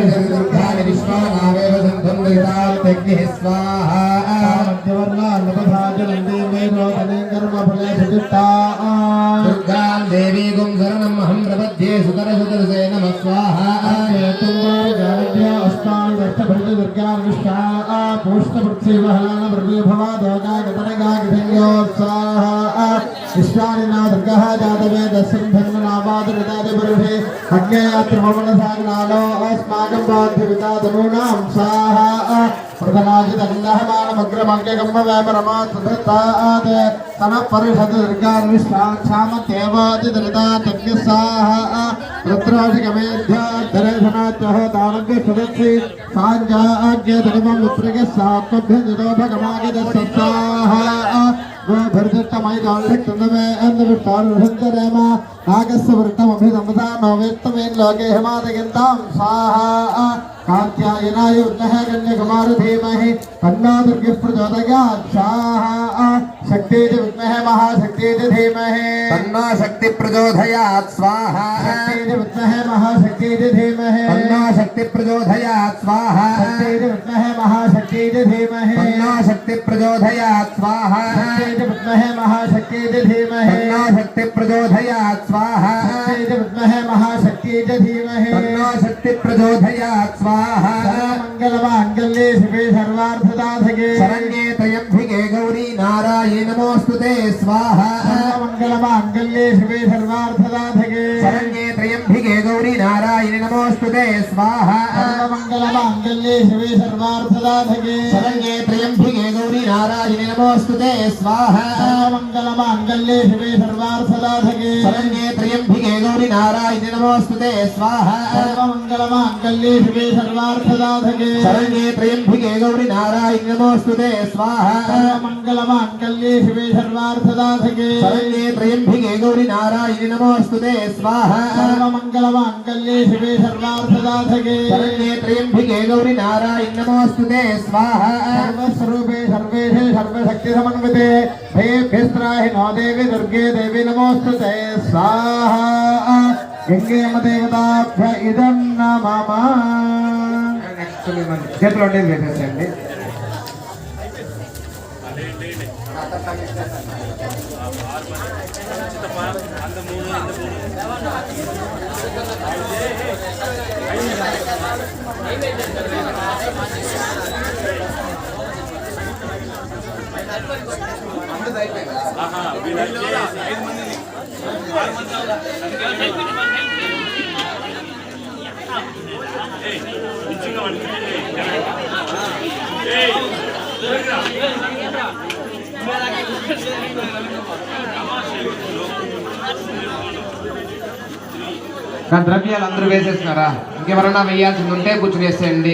दुर्गानि विश्वानावेव सन्धुन्द्रिताल्यग्निः स्वाहा मध्यवर्णान्नपभाजनन्दी मेरोदने कर्मफले सुचित्ता दुर्गां देवीगुं शरणमहं प्रपद्ये सुतरसुतरसे नमः स्वाहा दुर्गान् विष्टा पुष्टवृक्षेवहलान प्रभवा दोगागतनगागिधन्योत्साहा विश्वानिना दुर्गः जातवेदसन्धन्वनावादृतादिपुरुषे अज्ञयात्रिभवनसाग्नालो अस्माकं बाध्यवितातनूनां स्वाहा प्रधनाजितन्नहमानमग्रमङ्गगम्भवैपरमात्मधत्तात् तनः परिषद् दुर्गान् विश्वाक्षामत्येवादिदरितातज्ञस्साहा रुद्राशिकमेध्याद्धरेशनाच्यः तानभ्यस्तदत्सि साञ्जाज्ञधर्मं विप्रगस्सात्मभ्यन्तभगमागिदस्सत्साहा भर्जिष्टमयिकालक्षन्दमे नागस्य वृत्तमभिसंवदानो वेत्तमेन लोके हिमादयन्तां स्वाहा कात्यायनाय उन्नः कन्याकुमार धीमहि तन्नो दुर्गिः प्रचोदयात् स्वाहा शक्ति च विद्महे महाशक्ति च धीमहि तन्नो शक्ति प्रचोदयात् स्वाहा शक्ति च विद्महे महाशक्ति च धीमहि तन्नो शक्ति प्रचोदयात् स्वाहा शक्ति च विद्महे महाशक्ति च धीमहि तन्नो शक्ति प्रचोदयात् स्वाहा शक्ति च विद्महे महाशक्ति च धीमहि तन्नो शक्ति प्रचोदयात् स्वाहा शक्ति च विद्महे महाशक्ति च धीमहि तन्नो शक्ति प्रचोदयात् स्वाहा मंगलमांगल्ये शिवे सर्वार्थसाधके शरण्ये त्र्यंबके गौरी नारायणी नमोस्तुते स्वाहा मंगलमांगल्ये शिवे सर्वार्थसाधके शरण्ये त्र्यंबके गौरी नारायणी नमोस्तुते स्वाहा मंगलमांगल्ये शिवे सर्वार्थसाधके शरण्ये त्र्यंबके गौरी नारायणी नमोस्तुते स्वाहा मंगलमांगल्ये शिवे सर्वार्थसाधके शरण्ये त्र्यंबके गौरी नारायणी नमोस्तुते स्वाहा मंगलमांगल्ये शिवे सर्वार्थसाधके शरण्ये त्र्यंबके गौरी नारायणी नमोस्तुते स्वाहा मंगलमांगल्ये शिवे सर्वार्थसाधके शरण्ये त्र्यंबके गौरी नारायणी नमोस्तुते स्वाहा मंगलमांगल्ये शिवे सर्वार्थसाधके शरण्ये त्र्यंबके गौरी नारायणी नमोस्तुते स्वाहा सर्वस्वरूपे सर्वेशे सर्वशक्ति समन्विते भेभ्यस्त्राहि नो देवी दुर्गे देवी नमोस्तुते स्वाहा गंगेमदेवताभ्य इदं नमः చేతిలో ఉండేది వేసేసేయండి ద్రవ్యాలు అందరూ వేసేస్తున్నారా? ఇంకెవరన్నా వేయాల్సింది ఉంటే కూర్చుని వేసేయండి.